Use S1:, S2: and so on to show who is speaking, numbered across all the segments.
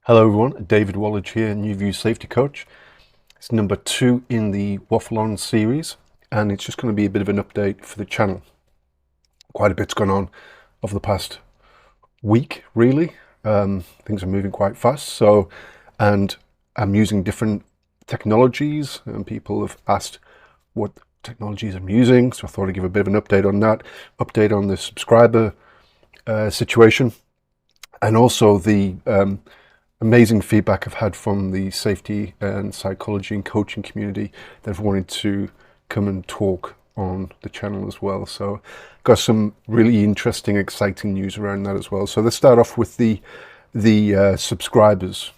S1: Hello everyone, David Wallage here, New View Safety Coach. It's number 2 in the Waffle On series, and it's just going to be a bit of an update for the channel. Quite a bit's gone on over the past week, really. Things are moving quite fast, and I'm using different technologies, and people have asked what technologies I'm using, so I thought I'd give a bit of an update on that, update on the subscriber situation, and also the amazing feedback I've had from the safety and psychology and coaching community that have wanted to come and talk on the channel as well. So got some really interesting, exciting news around that as well. So let's start off with the subscribers,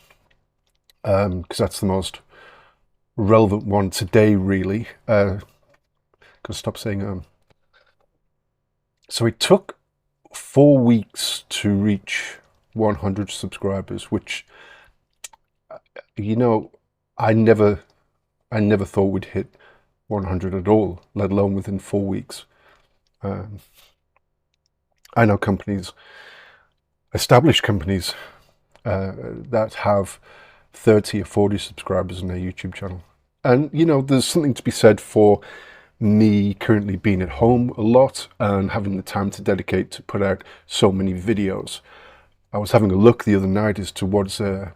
S1: because that's the most relevant one today, really. Gotta stop saying So it took 4 weeks to reach 100 subscribers, which, you know, I never thought we'd hit 100 at all, let alone within 4 weeks. I know companies, established companies, that have 30 or 40 subscribers on their YouTube channel. And, you know, there's something to be said for me currently being at home a lot and having the time to dedicate to put out so many videos. I was having a look the other night as to what's an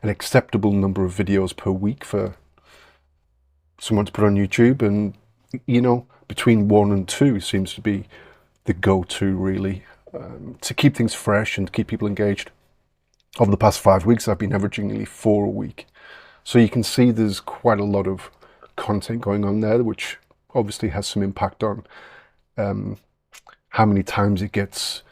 S1: acceptable number of videos per week for someone to put on YouTube, and, you know, between 1 and 2 seems to be the go-to, really, to keep things fresh and to keep people engaged. Over the past 5 weeks, I've been averaging nearly 4 a week. So you can see there's quite a lot of content going on there, which obviously has some impact on how many times it gets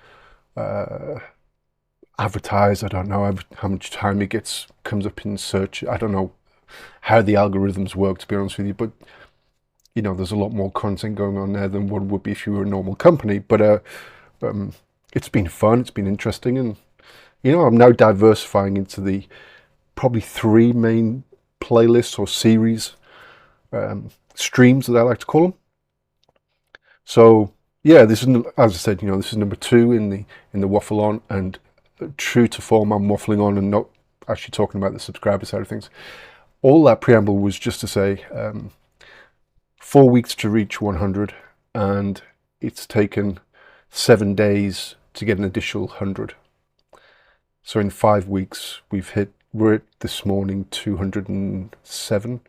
S1: advertised. I don't know how much time it comes up in search. I don't know how the algorithms work, to be honest with you, but, you know, there's a lot more content going on there than what would be if you were a normal company. But it's been fun, it's been interesting, and, you know, I'm now diversifying into the probably 3 main playlists or series, streams that I like to call them. So yeah, this is, as I said, you know, this is number 2 in the Waffle On, and true to form, I'm waffling on and not actually talking about the subscriber side of things. All that preamble was just to say 4 weeks to reach 100, and it's taken 7 days to get an additional 100. So in 5 weeks we're at this morning 207,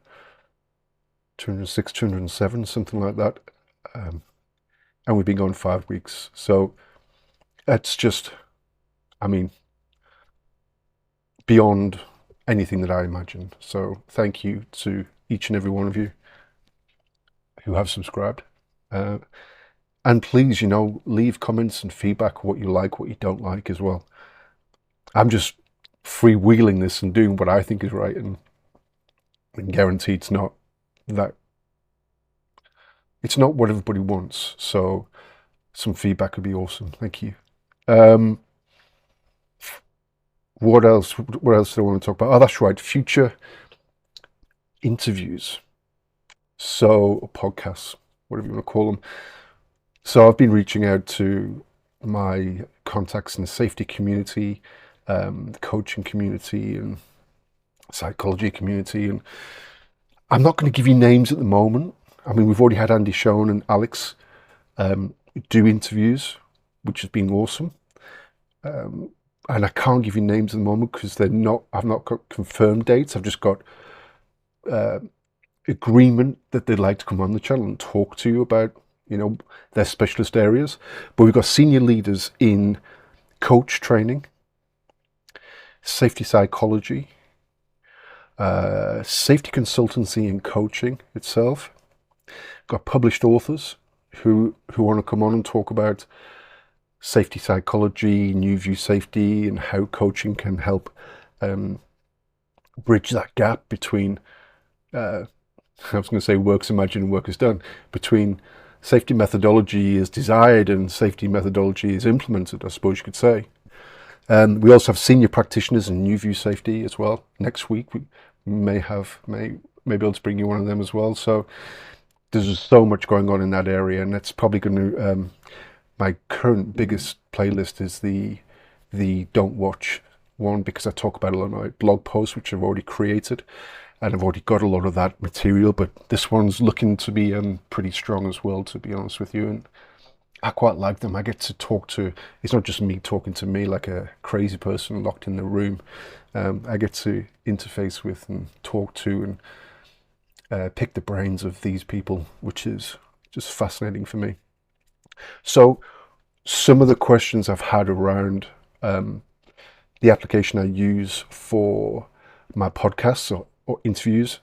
S1: 206, 207, something like that, and we've been going 5 weeks. So that's just, I mean, beyond anything that I imagined. So thank you to each and every one of you who have subscribed. And please, you know, leave comments and feedback, what you like, what you don't like as well. I'm just freewheeling this and doing what I think is right, and guarantee it's not what everybody wants. So some feedback would be awesome. Thank you. What else do I want to talk about? Oh, that's right, future interviews, so podcasts, whatever you want to call them. So I've been reaching out to my contacts in the safety community, the coaching community and psychology community, and I'm not going to give you names at the moment. I mean, we've already had Andy Schoen and Alex do interviews, which has been awesome. And I can't give you names at the moment because I've not got confirmed dates. I've just got agreement that they'd like to come on the channel and talk to you about, you know, their specialist areas. But we've got senior leaders in coach training, safety psychology, safety consultancy and coaching itself. Got published authors who want to come on and talk about safety psychology, New View safety, and how coaching can help bridge that gap between, I was going to say work's imagined and work is done, between safety methodology is desired and safety methodology is implemented, I suppose you could say. We also have senior practitioners in New View safety as well. Next week we may be able to bring you one of them as well. So there's just so much going on in that area, and that's probably going to, my current biggest playlist is the Don't Watch one because I talk about a lot of my blog posts, which I've already created, and I've already got a lot of that material, but this one's looking to be pretty strong as well, to be honest with you. And I quite like them. I get to talk to, it's not just me talking to me like a crazy person locked in the room. I get to interface with and talk to and pick the brains of these people, which is just fascinating for me. So some of the questions I've had around the application I use for my podcasts or interviews,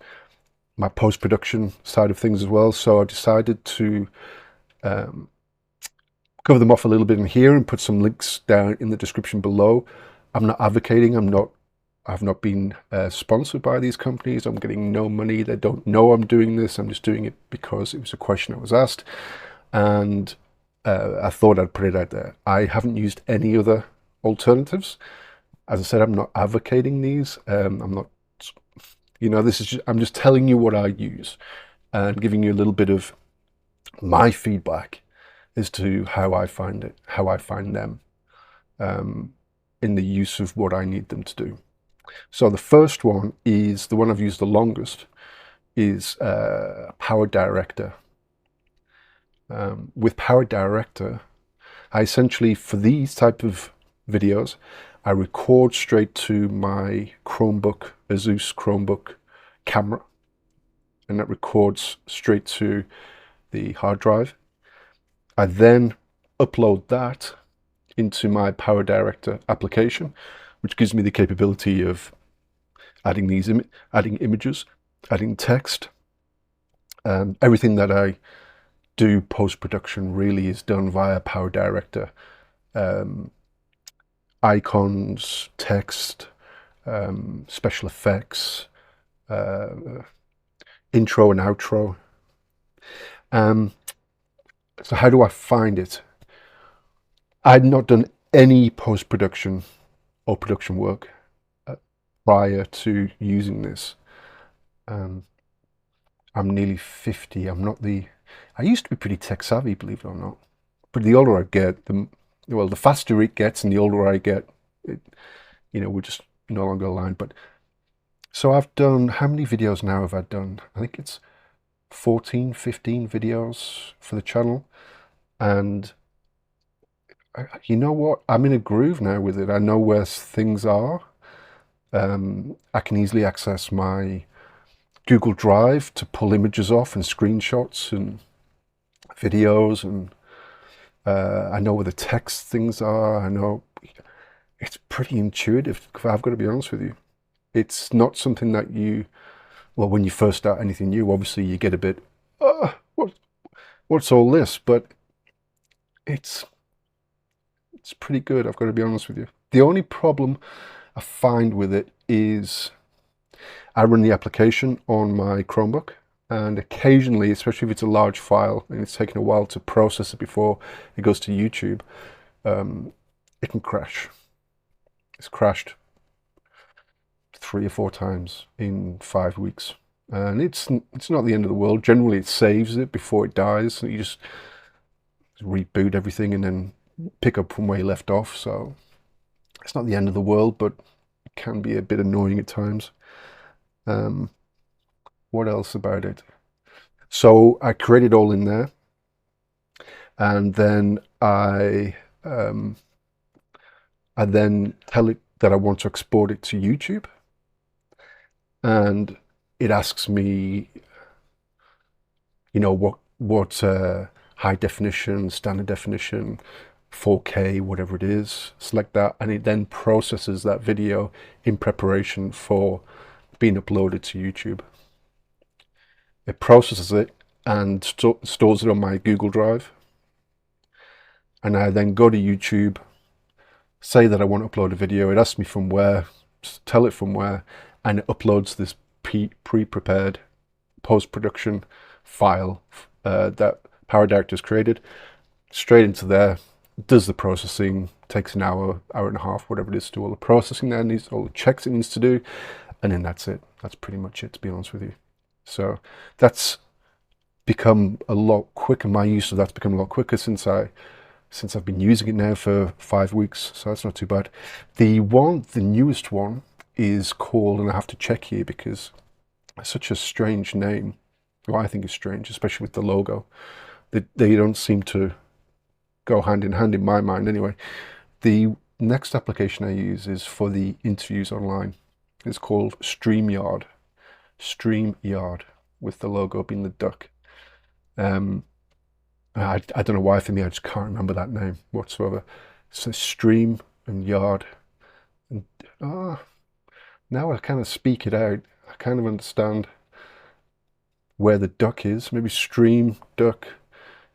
S1: my post-production side of things as well. So I decided to cover them off a little bit in here and put some links down in the description below. I'm not advocating, I've not been sponsored by these companies. I'm getting no money. They don't know I'm doing this. I'm just doing it because it was a question I was asked, and I thought I'd put it out there. I haven't used any other alternatives. As I said, I'm not advocating these. I'm not, this is just, I'm just telling you what I use and giving you a little bit of my feedback as to how I find it, how I find them in the use of what I need them to do. So the first one is the one I've used the longest, is PowerDirector. With PowerDirector, I essentially, for these type of videos, I record straight to my Chromebook, Asus Chromebook camera, and that records straight to the hard drive. I then upload that into my PowerDirector application, which gives me the capability of adding adding images, adding text. Everything that I do post-production really is done via PowerDirector. Icons, text, special effects, intro and outro. So how do I find it? I'd not done any post-production or production work prior to using this. I'm nearly 50. I used to be pretty tech savvy, believe it or not. But the older I get, the faster it gets, and the older I get, we're just no longer aligned. But so I've done, how many videos now have I done? I think it's 14, 15 videos for the channel. And you know what? I'm in a groove now with it. I know where things are. I can easily access my Google Drive to pull images off and screenshots and videos, and I know where the text things are. I know it's pretty intuitive, I've got to be honest with you. It's not something that when you first start anything new, obviously you get a bit, what's all this? But it's pretty good, I've got to be honest with you. The only problem I find with it is I run the application on my Chromebook, and occasionally, especially if it's a large file and it's taken a while to process it before it goes to YouTube, it can crash. It's crashed 3 or 4 times in 5 weeks, and it's not the end of the world. Generally, it saves it before it dies, so you just reboot everything and then pick up from where you left off. So it's not the end of the world, but it can be a bit annoying at times. What else about it? So I create it all in there, and then I then tell it that I want to export it to YouTube, and it asks me, what high definition, standard definition, 4K, whatever it is. Select that, and it then processes that video in preparation for being uploaded to YouTube. It processes it and stores it on my Google Drive, and I then go to YouTube, say that I want to upload a video. It asks me from where, tell it from where, and it uploads this pre-prepared post-production file that PowerDirector has created straight into there. Does the processing, takes an hour, hour and a half, whatever it is, to do all the processing there, needs all the checks it needs to do, and then that's it. That's pretty much it, to be honest with you. So that's become a lot quicker. My use of that's become a lot quicker since I since I've been using it now for 5 weeks, so that's not too bad. The newest one is called, and I have to check here because it's such a strange name. Well, I think it's strange, especially with the logo. They don't seem to go hand in hand in my mind anyway. The next application I use is for the interviews online. It's called StreramYard. StreramYard, with the logo being the duck. I don't know why for me, I just can't remember that name whatsoever. So stream and yard. And now I kind of speak it out. I kind of understand where the duck is. Maybe stream, duck.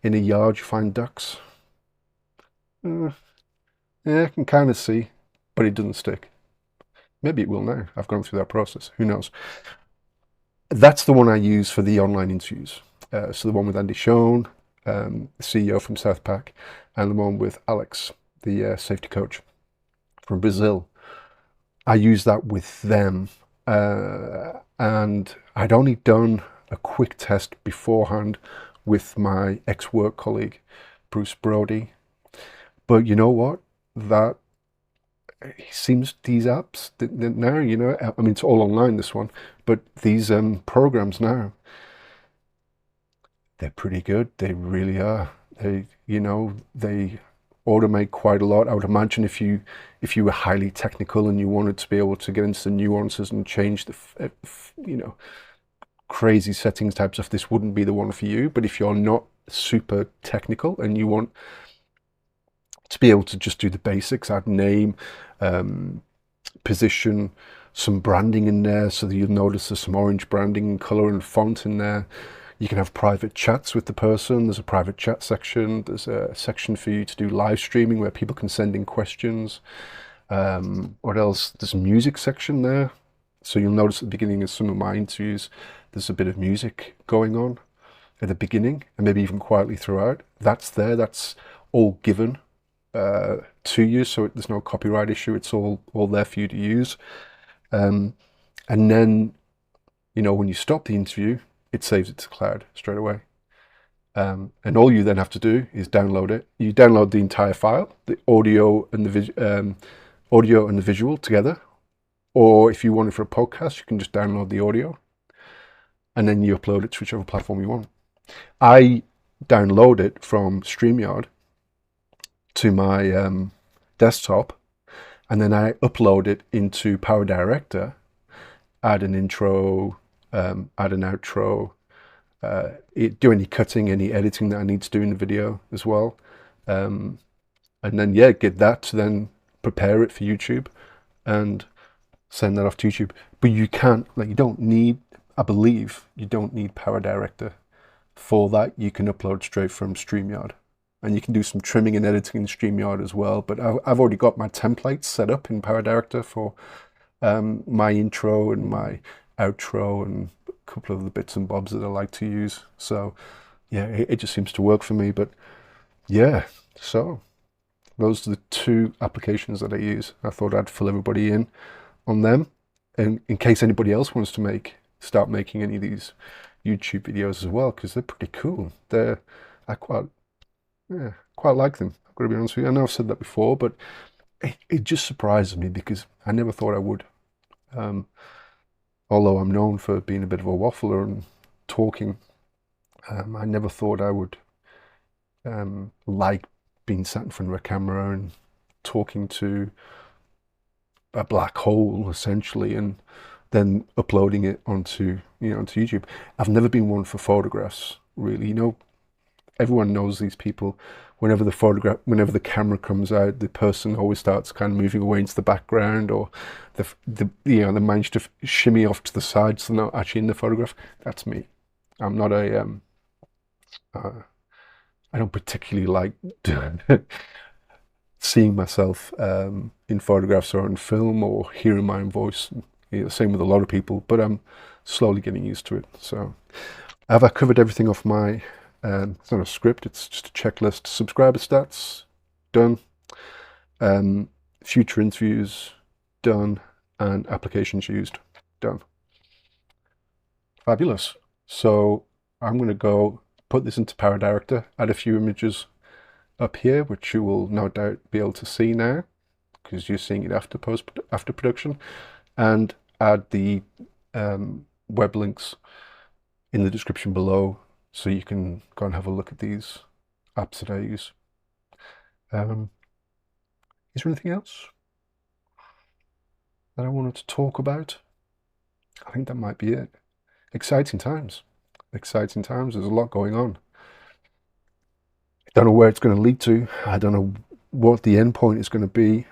S1: In a yard you find ducks. Yeah, I can kind of see, but it doesn't stick. Maybe it will now. I've gone through that process. Who knows? That's the one I use for the online interviews. So the one with Andy Schoen, the CEO from Southpack, and the one with Alex, the safety coach from Brazil. I use that with them, and I'd only done a quick test beforehand with my ex-work colleague, Bruce Brody. But you know what? That seems these apps now, you know, I mean, it's all online, this one, but these programs now, they're pretty good. They really are. They, you know, they automate quite a lot. I would imagine if you were highly technical and you wanted to be able to get into the nuances and change the, you know, crazy settings types of, this wouldn't be the one for you. But if you're not super technical and you want to be able to just do the basics, add name, position, some branding in there, so that you'll notice there's some orange branding and color and font in there. You can have private chats with the person. There's a private chat section. There's a section for you to do live streaming where people can send in questions. What else? There's a music section there. So you'll notice at the beginning of some of my interviews, there's a bit of music going on at the beginning and maybe even quietly throughout. That's there. That's all given to you, so there's no copyright issue. It's all there for you to use. And then, you know, when you stop the interview, it saves it to cloud straight away. And all you then have to do is download it. You download the entire file, the audio and the visual together. Or if you want it for a podcast, you can just download the audio and then you upload it to whichever platform you want. I download it from StreramYard to my desktop, and then I upload it into PowerDirector, add an intro, add an outro, do any cutting, any editing that I need to do in the video as well. And then, yeah, get that to then prepare it for YouTube and send that off to YouTube. But you can't, like, you don't need, I believe, you don't need PowerDirector for that. You can upload straight from StreramYard. And you can do some trimming and editing in StreramYard as well. But I've already got my templates set up in PowerDirector for my intro and my outro and a couple of the bits and bobs that I like to use. So yeah, it just seems to work for me. But yeah, so those are the two applications that I use. I thought I'd fill everybody in on them. And in case anybody else wants to start making any of these YouTube videos as well, because they're pretty cool. I quite like them. I've got to be honest with you. I know I've said that before, but it just surprises me because I never thought I would. Although I'm known for being a bit of a waffler and talking, I never thought I would like being sat in front of a camera and talking to a black hole essentially, and then uploading it onto YouTube. I've never been one for photographs, really. You know, everyone knows these people. Whenever the camera comes out, the person always starts kind of moving away into the background, or they manage to shimmy off to the side so they're not actually in the photograph. That's me. I'm not a I don't particularly like seeing myself in photographs or in film or hearing my own voice. Same with a lot of people, but I'm slowly getting used to it. So have I covered everything off my it's not a script, it's just a checklist. Subscriber stats, done. Future interviews, done. And applications used, done. Fabulous. So I'm going to go put this into PowerDirector, add a few images, up here, which you will no doubt be able to see now because you're seeing it after production, and add the web links in the description below so you can go and have a look at these apps that I use. Is there anything else that I wanted to talk about? I think that might be it. Exciting times. Exciting times. There's a lot going on. I don't know where it's going to lead to. I don't know what the end point is going to be.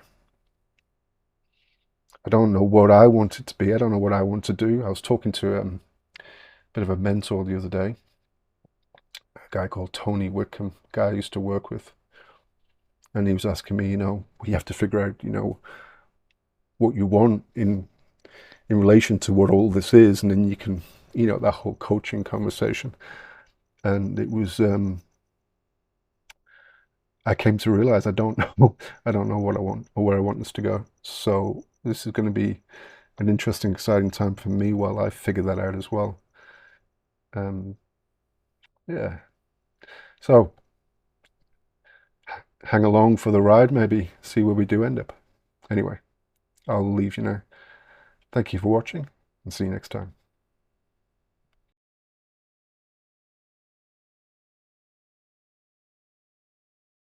S1: I don't know what I want it to be. I don't know what I want to do. I was talking to a bit of a mentor the other day, a guy called Tony Wickham, a guy I used to work with. And he was asking me, you have to figure out, what you want in relation to what all this is, and then you can, that whole coaching conversation. And it was, I came to realize I don't know what I want or where I want this to go. So this is going to be an interesting, exciting time for me while I figure that out as well. Yeah. So hang along for the ride, maybe see where we do end up. Anyway, I'll leave you now. Thank you for watching and see you next time.